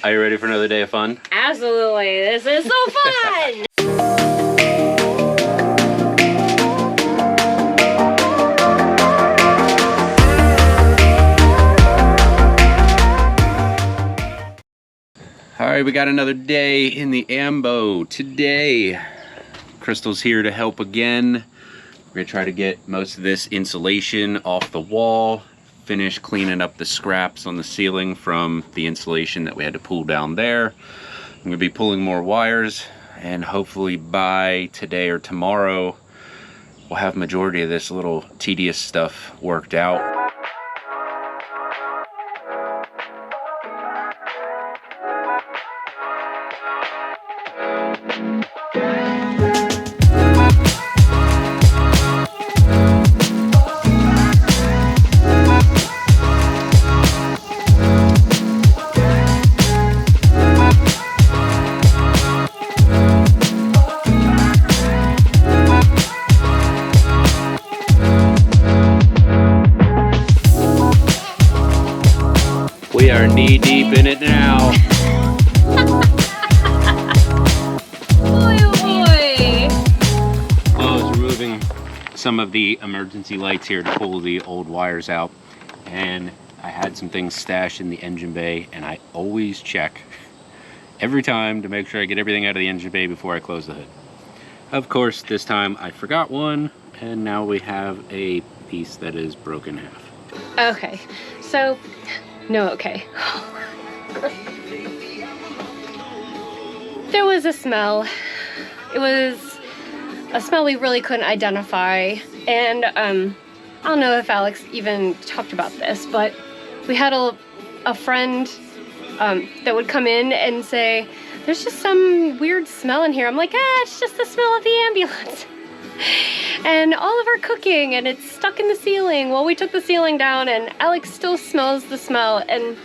Are you ready for another day of fun? Absolutely. This is so fun. All right, we got another day in the AMBO. Today, Crystal's here to help again. We're gonna try to get most of this insulation off the wall, finish cleaning up the scraps on the ceiling from the insulation that we had to pull down there. I'm gonna be pulling more wires, and hopefully by today or tomorrow, we'll have majority of this little tedious stuff worked out. We are knee deep in it now. Boy, oh boy. I was removing some of the emergency lights here to pull the old wires out, and I had some things stashed in the engine bay, and I always check every time to make sure I get everything out of the engine bay before I close the hood. Of course, this time I forgot one, and now we have a piece that is broken in half. Okay, so, no, okay. There was a smell. It was a smell we really couldn't identify. And I don't know if Alex even talked about this, but we had a friend that would come in and say, there's just some weird smell in here. I'm like, it's just the smell of the ambulance. And all of our cooking, and it's stuck in the ceiling. Well, we took the ceiling down, and Alex still smells the smell, and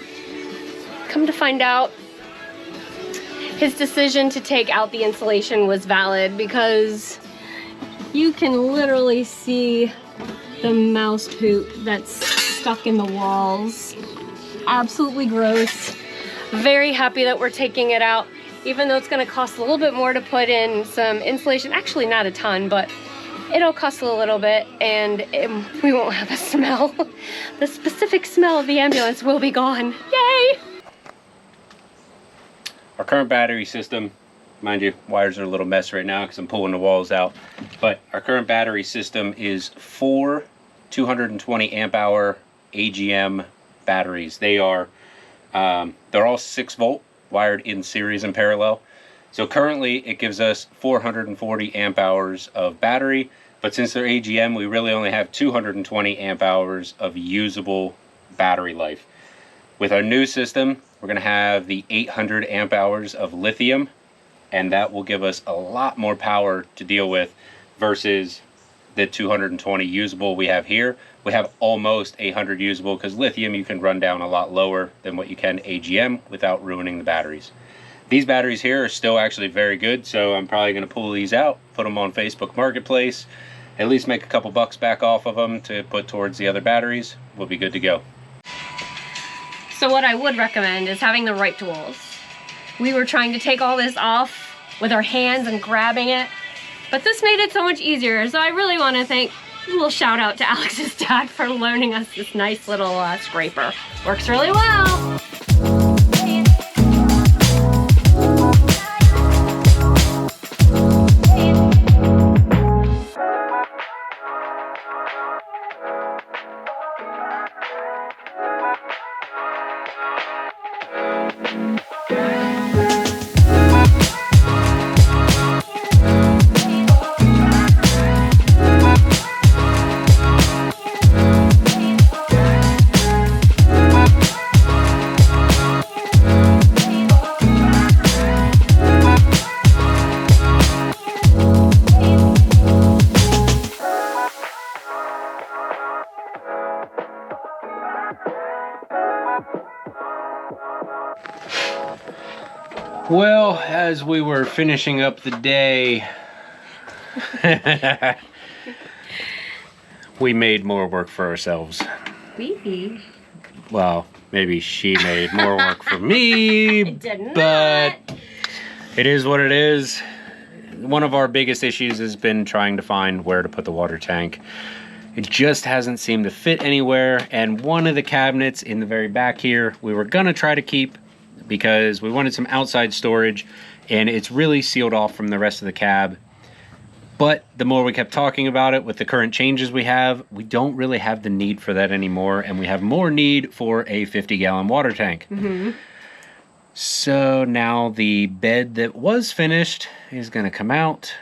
come to find out, his decision to take out the insulation was valid, because you can literally see the mouse poop that's stuck in the walls. Absolutely gross. Very happy that we're taking it out, even though it's going to cost a little bit more to put in some insulation. Actually, not a ton, but it'll cost a little bit, and we won't have a smell. The specific smell of the ambulance will be gone. Yay! Our current battery system, mind you, wires are a little mess right now because I'm pulling the walls out, but our current battery system is 4 220 amp hour AGM batteries. They are, they're all 6 volt, wired in series and parallel. So currently it gives us 440 amp hours of battery, but since they're AGM, we really only have 220 amp hours of usable battery life. With our new system, we're gonna have the 800 amp hours of lithium, and that will give us a lot more power to deal with versus the 220 usable we have here. We have almost 800 usable, because lithium you can run down a lot lower than what you can AGM without ruining the batteries. These batteries here are still actually very good, so I'm probably going to pull these out, put them on Facebook Marketplace, at least make a couple bucks back off of them to put towards the other batteries. We'll be good to go. So what I would recommend is having the right tools. We were trying to take all this off with our hands and grabbing it, but this made it so much easier. So I really want to thank, a little shout out to Alex's dad for loaning us this nice little scraper. Works really well. Well, as we were finishing up the day, we made more work for ourselves. We? Well, maybe she made more work for me. I did not. But it is what it is. One of our biggest issues has been trying to find where to put the water tank. It just hasn't seemed to fit anywhere. And one of the cabinets in the very back here, we were gonna try to keep because we wanted some outside storage, and it's really sealed off from the rest of the cab. But the more we kept talking about it with the current changes we don't really have the need for that anymore, and we have more need for a 50-gallon water tank. Mm-hmm. So now the bed that was finished is gonna come out.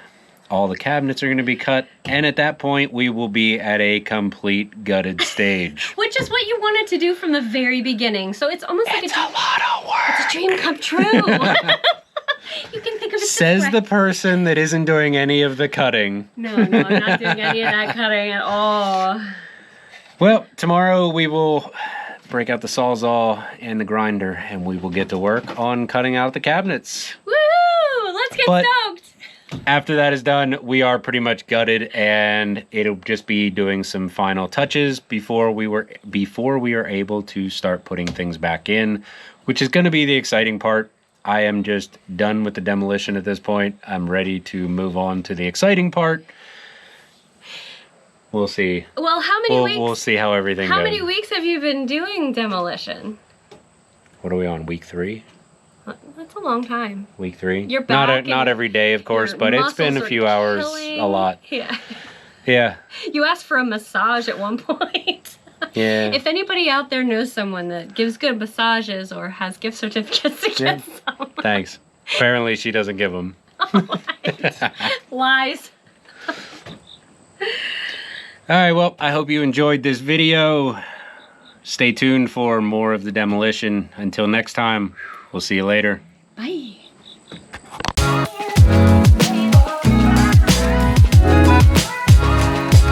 All the cabinets are going to be cut, and at that point, we will be at a complete gutted stage. Which is what you wanted to do from the very beginning. So it's almost like It's a lot of work. it's a dream come true. You can think of it Says this the way. person that isn't doing any of the cutting. No, I'm not doing any of that cutting at all. Well, tomorrow we will break out the Sawzall and the grinder, and we will get to work on cutting out the cabinets. Woo! Let's get But- stoked. After that is done, we are pretty much gutted, and it'll just be doing some final touches before we are able to start putting things back in, which is going to be the exciting part. I am just done with the demolition at this point. I'm ready to move on to the exciting part. We'll see. Well, how many weeks? We'll see how everything goes. How many weeks have you been doing demolition? What are we on? Week 3? That's a long time. Week 3? Your back Not and every day, of course, your but it's been a muscles few are hours, killing. a lot. Yeah. Yeah. You asked for a massage at one point. Yeah. If anybody out there knows someone that gives good massages or has gift certificates to get some. Thanks. Apparently she doesn't give them. Lies. Alright, well, I hope you enjoyed this video. Stay tuned for more of the demolition. Until next time, we'll see you later.